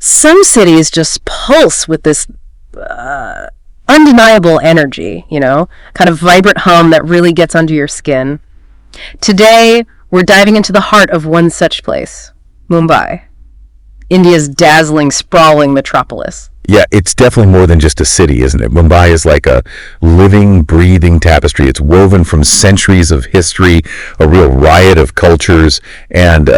Some cities just pulse with this undeniable energy, kind of vibrant hum that really gets under your skin. Today, we're diving into the heart of one such place, Mumbai, India's dazzling, sprawling metropolis. Yeah, it's definitely more than just a city, isn't it? Mumbai is like a living, breathing tapestry. It's woven from centuries of history, a real riot of cultures, and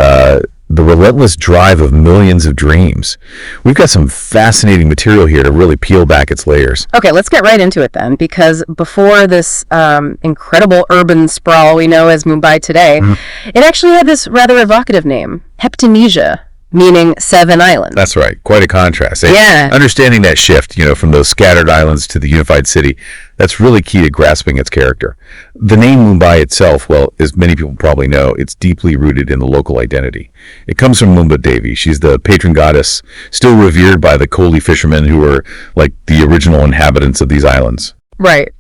the relentless drive of millions of dreams. We've got some fascinating material here to really peel back its layers. Okay, let's get right into it then, because before this incredible urban sprawl we know as Mumbai today, it actually had this rather evocative name, Heptanesia, meaning 7 islands. That's right. Quite a contrast. Yeah. Understanding that shift, from those scattered islands to the unified city, that's really key to grasping its character. The name Mumbai itself, well, as many people probably know, it's deeply rooted in the local identity. It comes from Mumba Devi. She's the patron goddess, still revered by the Koli fishermen who were like the original inhabitants of these islands. Right.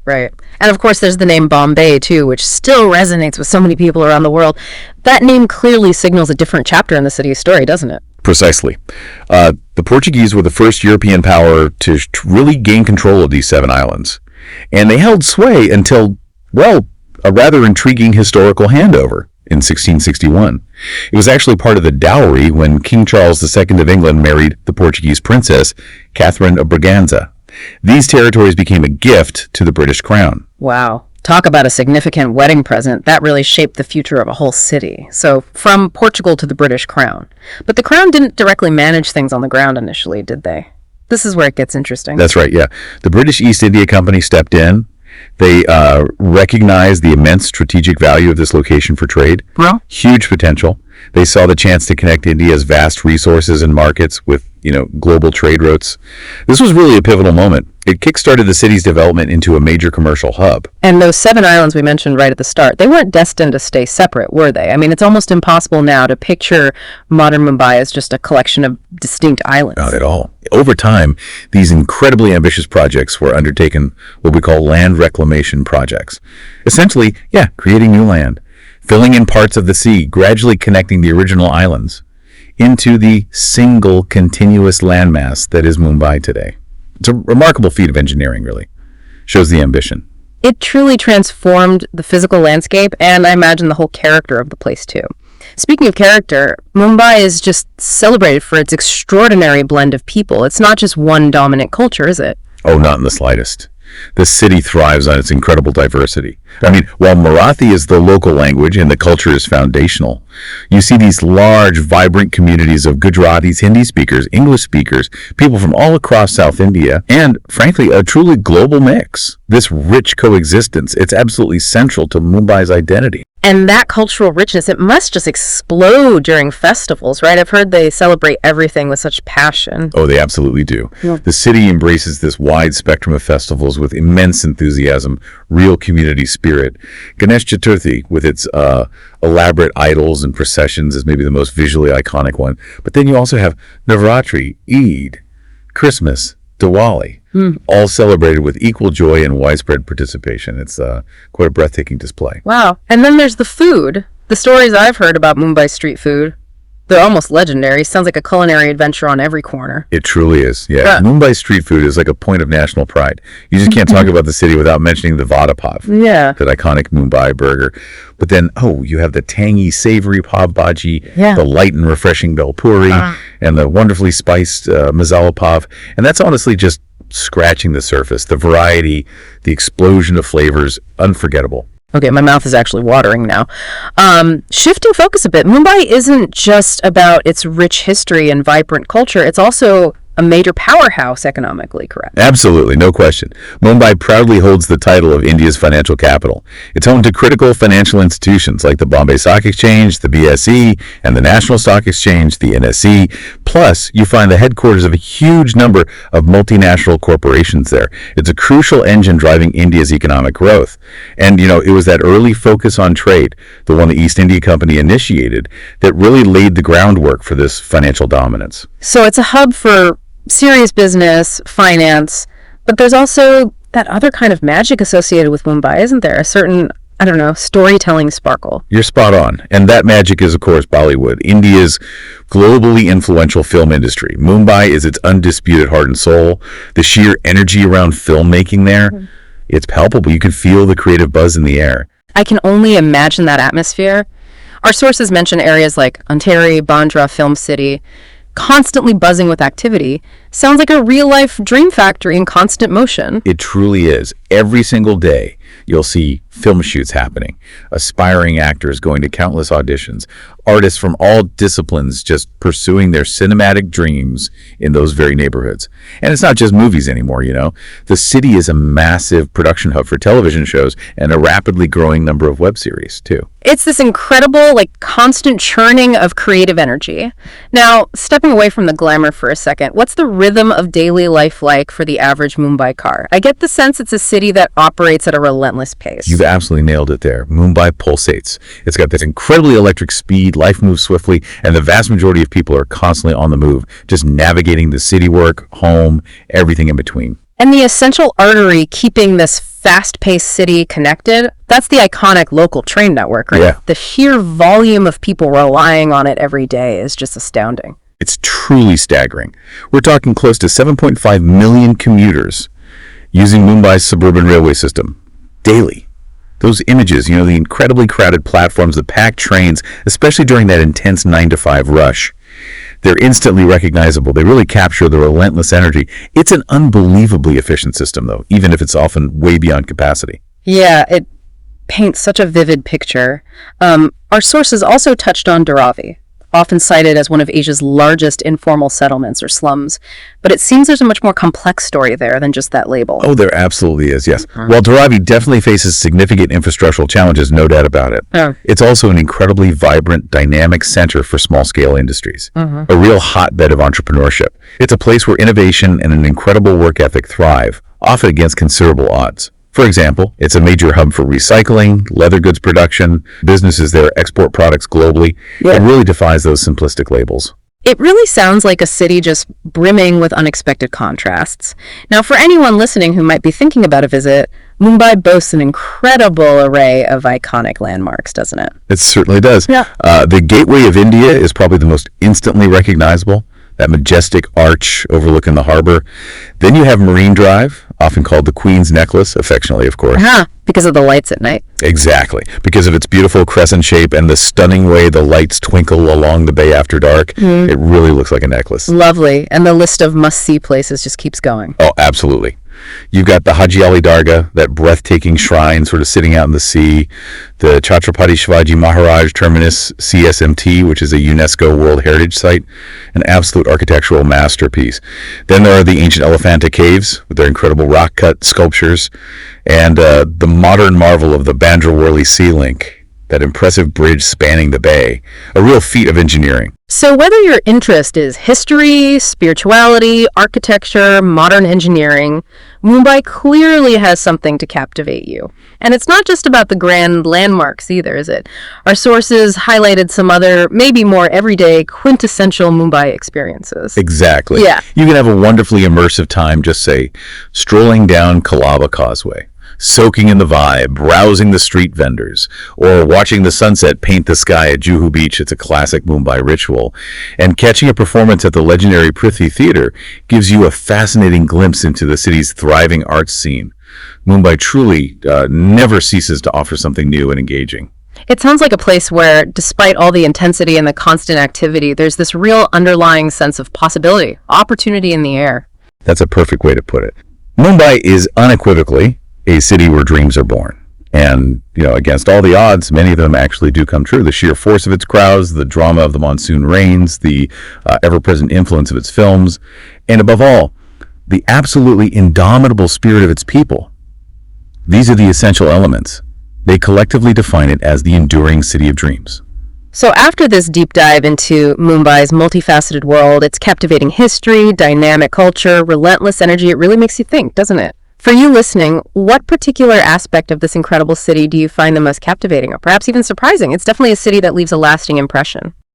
And of course there's the name Bombay too, which still resonates with so many people around the world. That name clearly signals a different chapter in the city's story, doesn't it? Precisely. The Portuguese were the first European power to really gain control of these 7 islands. And they held sway until, well, a rather intriguing historical handover in 1661. It was actually part of the dowry when King Charles II of England married the Portuguese princess, Catherine of Braganza. These territories became a gift to the British crown. Wow. Talk about a significant wedding present. That really shaped the future of a whole city. So from Portugal to the British crown. But the crown didn't directly manage things on the ground initially, did they? This is where it gets interesting. That's right, yeah. The British East India Company stepped in. They recognized the immense strategic value of this location for trade. Well, huge potential. They saw the chance to connect India's vast resources and markets with, global trade routes. This was really a pivotal moment. It kickstarted the city's development into a major commercial hub. And those 7 islands we mentioned right at the start, they weren't destined to stay separate, were they? I mean, it's almost impossible now to picture modern Mumbai as just a collection of distinct islands. Not at all. Over time, these incredibly ambitious projects were undertaken what we call land reclamation projects. Essentially, creating new land, filling in parts of the sea, gradually connecting the original islands into the single continuous landmass that is Mumbai today. It's a remarkable feat of engineering, really. Shows the ambition. It truly transformed the physical landscape, and I imagine the whole character of the place, too. Speaking of character, Mumbai is just celebrated for its extraordinary blend of people. It's not just one dominant culture, is it? Oh, not in the slightest. The city thrives on its incredible diversity. I mean, while Marathi is the local language and the culture is foundational, you see these large, vibrant communities of Gujaratis, Hindi speakers, English speakers, people from all across South India, and, frankly, a truly global mix. This rich coexistence, it's absolutely central to Mumbai's identity. And that cultural richness, it must just explode during festivals, right? I've heard they celebrate everything with such passion. Oh, they absolutely do. Yeah. The city embraces this wide spectrum of festivals with immense enthusiasm, real community spirit. Ganesh Chaturthi, with its elaborate idols and processions, is maybe the most visually iconic one. But then you also have Navratri, Eid, Christmas, Diwali, all celebrated with equal joy and widespread participation. It's quite a breathtaking display. Wow. And then there's the food. The stories I've heard about Mumbai street food, they're almost legendary. Sounds like a culinary adventure on every corner. It truly is, yeah. Mumbai street food is like a point of national pride. You just can't talk about the city without mentioning the vada pav. Yeah. That iconic Mumbai burger. But then, you have the tangy, savory pav bhaji, the light and refreshing bel puri, and the wonderfully spiced masala pav. And that's honestly just scratching the surface. The variety, the explosion of flavors, unforgettable. Okay, my mouth is actually watering now. Shifting focus a bit, Mumbai isn't just about its rich history and vibrant culture. It's also a major powerhouse economically, correct? Absolutely, no question. Mumbai proudly holds the title of India's financial capital. It's home to critical financial institutions like the Bombay Stock Exchange, the BSE, and the National Stock Exchange, the NSE. Plus, you find the headquarters of a huge number of multinational corporations there. It's a crucial engine driving India's economic growth. And, it was that early focus on trade, the one the East India Company initiated, that really laid the groundwork for this financial dominance. So it's a hub for serious business, finance, but there's also that other kind of magic associated with Mumbai, isn't there? A certain I don't know, storytelling sparkle. You're spot on. And that magic is, of course, Bollywood, India's globally influential film industry. Mumbai is its undisputed heart and soul. The sheer energy around filmmaking there, it's palpable. You can feel the creative buzz in the air. I can only imagine that atmosphere. Our sources mention areas like Ontario, Bandra, Film City, constantly buzzing with activity. Sounds like a real-life dream factory in constant motion. It truly is. Every single day, you'll see film shoots happening, aspiring actors going to countless auditions, artists from all disciplines just pursuing their cinematic dreams in those very neighborhoods. And it's not just movies anymore, you know. The city is a massive production hub for television shows and a rapidly growing number of web series, too. It's this incredible, constant churning of creative energy. Now, stepping away from the glamour for a second, what's the rhythm of daily life like for the average Mumbai car? I get the sense it's a city that operates at a relentless pace. You've absolutely nailed it there. Mumbai pulsates. It's got this incredibly electric speed, life moves swiftly, and the vast majority of people are constantly on the move, just navigating the city work, home, everything in between. And the essential artery keeping this fast-paced city connected, that's the iconic local train network, right? Yeah. The sheer volume of people relying on it every day is just astounding. It's truly staggering. We're talking close to 7.5 million commuters using Mumbai's suburban railway system daily. Those images, the incredibly crowded platforms, the packed trains, especially during that intense 9 to 5 rush, they're instantly recognizable. They really capture the relentless energy. It's an unbelievably efficient system, though, even if it's often way beyond capacity. Yeah, it paints such a vivid picture. Our sources also touched on Dharavi, often cited as one of Asia's largest informal settlements or slums. But it seems there's a much more complex story there than just that label. Oh, there absolutely is, yes. While Dharavi definitely faces significant infrastructural challenges, no doubt about it. It's also an incredibly vibrant, dynamic center for small-scale industries. A real hotbed of entrepreneurship. It's a place where innovation and an incredible work ethic thrive, often against considerable odds. For example, it's a major hub for recycling, leather goods production, businesses there export products globally. Yeah. It really defies those simplistic labels. It really sounds like a city just brimming with unexpected contrasts. Now, for anyone listening who might be thinking about a visit, Mumbai boasts an incredible array of iconic landmarks, doesn't it? It certainly does. Yeah. The Gateway of India is probably the most instantly recognizable, that majestic arch overlooking the harbor. Then you have Marine Drive, often called the Queen's Necklace, affectionately, of course. Because of the lights at night. Exactly. Because of its beautiful crescent shape and the stunning way the lights twinkle along the bay after dark, it really looks like a necklace. Lovely. And the list of must-see places just keeps going. Oh, absolutely. You've got the Haji Ali Dargah, that breathtaking shrine sort of sitting out in the sea, the Chhatrapati Shivaji Maharaj Terminus CSMT, which is a UNESCO World Heritage Site, an absolute architectural masterpiece. Then there are the ancient Elephanta Caves with their incredible rock-cut sculptures, and the modern marvel of the Bandra-Worli Sea Link, that impressive bridge spanning the bay, a real feat of engineering. So whether your interest is history, spirituality, architecture, modern engineering, Mumbai clearly has something to captivate you. And it's not just about the grand landmarks either, is it? Our sources highlighted some other, maybe more everyday, quintessential Mumbai experiences. Exactly. Yeah. You can have a wonderfully immersive time, just say, strolling down Colaba Causeway, soaking in the vibe, browsing the street vendors, or watching the sunset paint the sky at Juhu Beach. It's a classic Mumbai ritual. And catching a performance at the legendary Prithvi Theatre gives you a fascinating glimpse into the city's thriving arts scene. Mumbai truly never ceases to offer something new and engaging. It sounds like a place where, despite all the intensity and the constant activity, there's this real underlying sense of possibility, opportunity in the air. That's a perfect way to put it. Mumbai is unequivocally a city where dreams are born. And, against all the odds, many of them actually do come true. The sheer force of its crowds, the drama of the monsoon rains, the ever-present influence of its films, and above all, the absolutely indomitable spirit of its people. These are the essential elements. They collectively define it as the enduring city of dreams. So after this deep dive into Mumbai's multifaceted world, its captivating history, dynamic culture, relentless energy, it really makes you think, doesn't it? For you listening, what particular aspect of this incredible city do you find the most captivating or perhaps even surprising? It's definitely a city that leaves a lasting impression.